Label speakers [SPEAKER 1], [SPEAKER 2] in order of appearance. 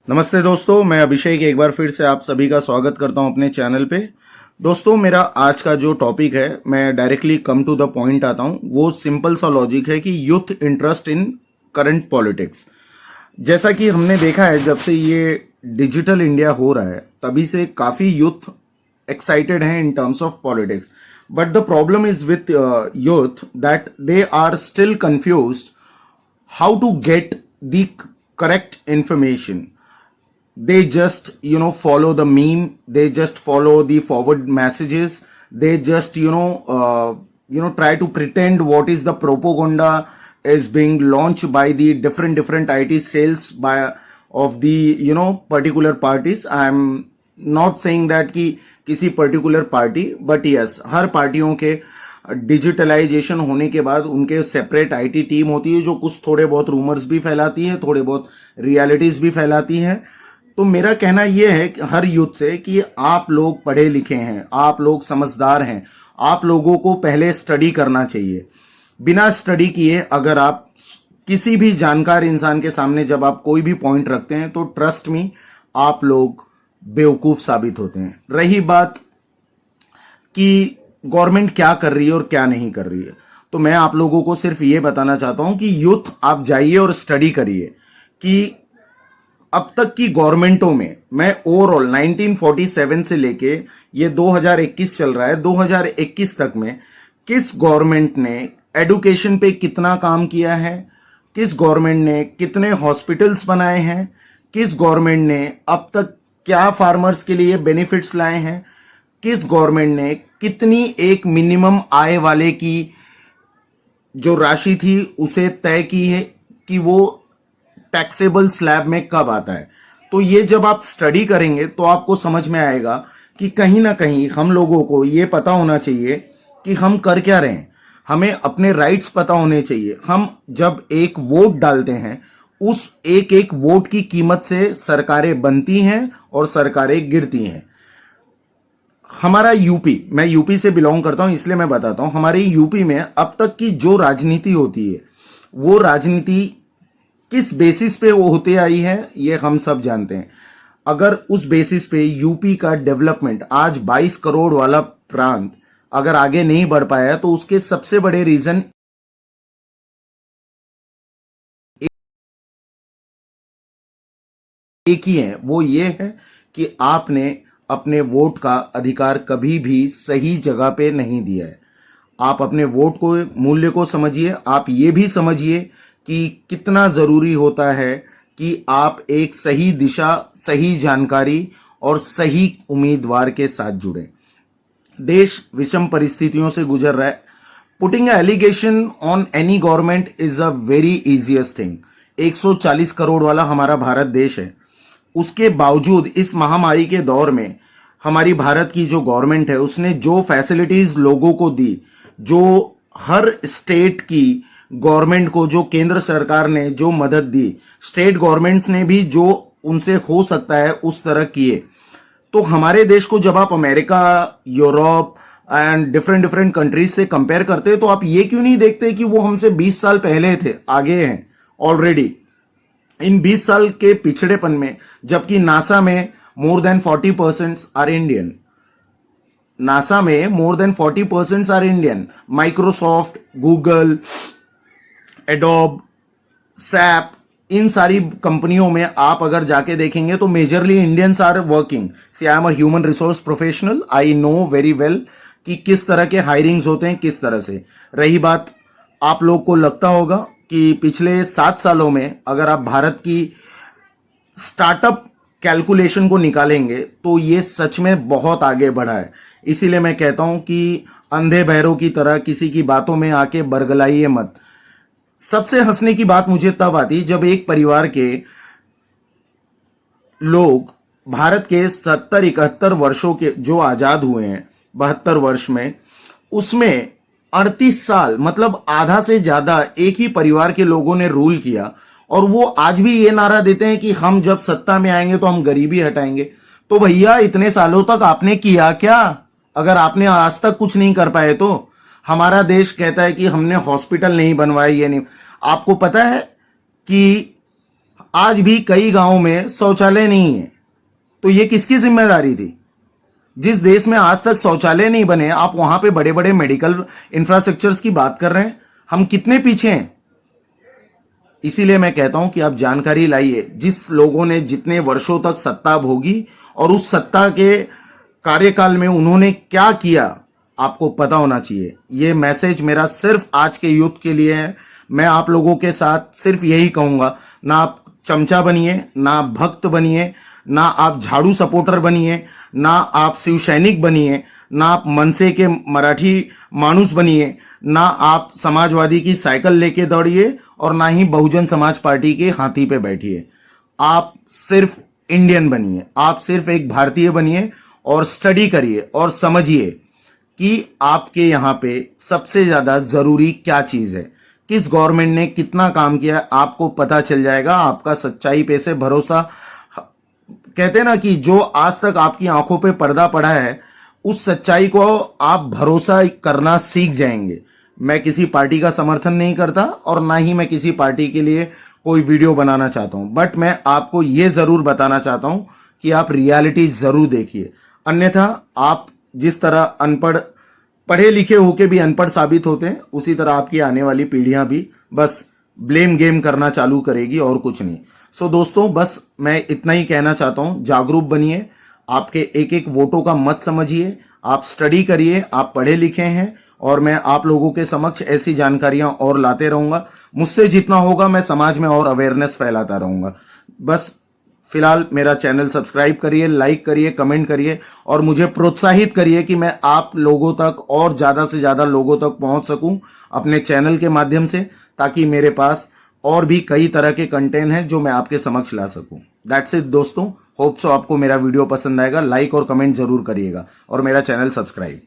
[SPEAKER 1] नमस्ते दोस्तों, मैं अभिषेक एक बार फिर से आप सभी का स्वागत करता हूं अपने चैनल पे। दोस्तों, मेरा आज का जो टॉपिक है, मैं directly come to the point आता हूं। वो सिंपल सा लॉजिक है कि youth interest in current politics. जैसा कि हमने देखा है, जब से ये डिजिटल इंडिया हो रहा है तभी से काफ़ी यूथ एक्साइटेड हैं in terms of politics. But the problem is with youth that they are still confused how to get the correct information. They just follow the meme, they just follow the forward messages, they just try to pretend what is the propaganda is being launched by the different IT sales by of the particular parties. I'm not saying that कि किसी particular party, but yes, हर पार्टियों के digitalisation होने के बाद उनके separate IT team होती है जो कुछ थोड़े बहुत रूमर्स भी फैलाती है, थोड़े बहुत रियलिटीज भी फैलाती है। तो मेरा कहना यह है कि हर यूथ से कि आप लोग पढ़े लिखे हैं, आप लोग समझदार हैं, आप लोगों को पहले स्टडी करना चाहिए। बिना स्टडी किए अगर आप किसी भी जानकार इंसान के सामने जब आप कोई भी पॉइंट रखते हैं तो ट्रस्ट मी, आप लोग बेवकूफ साबित होते हैं। रही बात कि गवर्नमेंट क्या कर रही है और क्या नहीं कर रही है, तो मैं आप लोगों को सिर्फ ये बताना चाहता हूं कि यूथ आप जाइए और स्टडी करिए कि अब तक की गवर्नमेंटों में, मैं ओवरऑल 1947 से लेके ये 2021 चल रहा है, 2021 तक में किस गवर्नमेंट ने एडुकेशन पे कितना काम किया है, किस गवर्नमेंट ने कितने हॉस्पिटल्स बनाए हैं, किस गवर्नमेंट ने अब तक क्या फार्मर्स के लिए बेनिफिट्स लाए हैं, किस गवर्नमेंट ने कितनी एक मिनिमम आय वाले की जो राशि थी उसे तय की है कि वो टैक्सेबल स्लैब में कब आता है। तो ये जब आप स्टडी करेंगे तो आपको समझ में आएगा कि कहीं ना कहीं हम लोगों को ये पता होना चाहिए कि हम कर क्या रहे हैं, हमें अपने राइट्स पता होने चाहिए। हम जब एक वोट डालते हैं, उस एक एक वोट की कीमत से सरकारें बनती हैं और सरकारें गिरती हैं। हमारा यूपी, मैं यूपी से बिलोंग करता हूं इसलिए मैं बताता हूं, हमारे यूपी में अब तक की जो राजनीति होती है वो राजनीति किस बेसिस पे वो होती आई है ये हम सब जानते हैं। अगर उस बेसिस पे यूपी का डेवलपमेंट, आज 22 करोड़ वाला प्रांत अगर आगे नहीं बढ़ पाया तो उसके सबसे बड़े रीजन एक ही है, वो ये है कि आपने अपने वोट का अधिकार कभी भी सही जगह पे नहीं दिया है। आप अपने वोट को, मूल्य को समझिए। आप ये भी समझिए कि कितना जरूरी होता है कि आप एक सही दिशा, सही जानकारी और सही उम्मीदवार के साथ जुड़े। देश विषम परिस्थितियों से गुजर रहा है। Putting allegation on any government is a very easiest thing. 140 crore वाला हमारा भारत देश है, उसके बावजूद इस महामारी के दौर में हमारी भारत की जो गवर्नमेंट है उसने जो फैसिलिटीज लोगों को दी, जो हर स्टेट की गवर्नमेंट को, जो केंद्र सरकार ने जो मदद दी, स्टेट गवर्नमेंट्स ने भी जो उनसे हो सकता है उस तरह किए। तो हमारे देश को जब आप America, Europe and different countries से कंपेयर करते हैं तो आप ये क्यों नहीं देखते कि वो हमसे 20 साल पहले थे, आगे हैं ऑलरेडी इन 20 साल के पिछड़ेपन में। जबकि नासा में more than 40% are Indian, NASA में more than 40% are Indian. Microsoft, Google, Adobe, SAP, इन सारी कंपनियों में आप अगर जाके देखेंगे तो majorly Indians are working. See I am a human resource professional, I know very well कि किस तरह के हायरिंग्स होते हैं, किस तरह से। रही बात, आप लोग को लगता होगा कि पिछले 7 सालों में अगर आप भारत की स्टार्टअप कैलकुलेशन को निकालेंगे तो ये सच में बहुत आगे बढ़ा है। इसीलिए मैं कहता हूं कि अंधे बहरों की तरह किसी की बातों में आके बरगलाइए मत। सबसे हंसने की बात मुझे तब आती जब एक परिवार के लोग भारत के 70-71 वर्षों के जो आजाद हुए हैं, 72 वर्ष में, उसमें 38 साल, मतलब आधा से ज्यादा एक ही परिवार के लोगों ने रूल किया। और वो आज भी ये नारा देते हैं कि हम जब सत्ता में आएंगे तो हम गरीबी हटाएंगे। तो भैया, इतने सालों तक आपने किया क्या? अगर आपने आज तक कुछ नहीं कर पाए तो हमारा देश कहता है कि हमने हॉस्पिटल नहीं बनवाए, ये नहीं। आपको पता है कि आज भी कई गांवों में शौचालय नहीं है। तो ये किसकी जिम्मेदारी थी? जिस देश में आज तक शौचालय नहीं बने, आप वहां पे बड़े बड़े मेडिकल इंफ्रास्ट्रक्चर्स की बात कर रहे हैं। हम कितने पीछे हैं। इसीलिए मैं कहता हूं कि आप जानकारी लाइए। जिस लोगों ने जितने वर्षों तक सत्ता भोगी और उस सत्ता के कार्यकाल में उन्होंने क्या किया, आपको पता होना चाहिए। ये मैसेज मेरा सिर्फ आज के यूथ के लिए है। मैं आप लोगों के साथ सिर्फ यही कहूंगा, ना आप चमचा बनिए, ना भक्त बनिए, ना आप झाड़ू सपोर्टर बनिए, ना आप शिव सैनिक बनिए, ना आप मनसे के मराठी मानुस बनिए, ना आप समाजवादी की साइकिल लेके दौड़िए और ना ही बहुजन समाज पार्टी के हाथी पे बैठिए। आप सिर्फ इंडियन बनिए, आप सिर्फ एक भारतीय बनिए और स्टडी करिए और समझिए कि आपके यहां पे सबसे ज्यादा जरूरी क्या चीज है, किस गवर्नमेंट ने कितना काम किया, आपको पता चल जाएगा। आपका सच्चाई पे से भरोसा, कहते हैं ना कि जो आज तक आपकी आंखों पे पर्दा पड़ा है, उस सच्चाई को आप भरोसा करना सीख जाएंगे। मैं किसी पार्टी का समर्थन नहीं करता और ना ही मैं किसी पार्टी के लिए कोई वीडियो बनाना चाहता हूं, बट मैं आपको यह जरूर बताना चाहता हूं कि आप रियलिटी जरूर देखिए। अन्यथा आप जिस तरह अनपढ़, पढ़े लिखे होके भी अनपढ़ साबित होते हैं, उसी तरह आपकी आने वाली पीढ़ियां भी बस ब्लेम गेम करना चालू करेगी और कुछ नहीं। सो दोस्तों, बस मैं इतना ही कहना चाहता हूं, जागरूक बनिए, आपके एक एक वोटों का मत समझिए, आप स्टडी करिए, आप पढ़े लिखे हैं और मैं आप लोगों के समक्ष ऐसी जानकारियां और लाते रहूंगा। मुझसे जितना होगा मैं समाज में और अवेयरनेस फैलाता रहूंगा। बस फिलहाल मेरा चैनल सब्सक्राइब करिए, लाइक करिए, कमेंट करिए और मुझे प्रोत्साहित करिए कि मैं आप लोगों तक और ज्यादा से ज्यादा लोगों तक पहुंच सकूं अपने चैनल के माध्यम से, ताकि मेरे पास और भी कई तरह के कंटेंट हैं जो मैं आपके समक्ष ला सकूं। दैट्स इट दोस्तों, होप सो आपको मेरा वीडियो पसंद आएगा। लाइक और कमेंट जरूर करिएगा और मेरा चैनल सब्सक्राइब।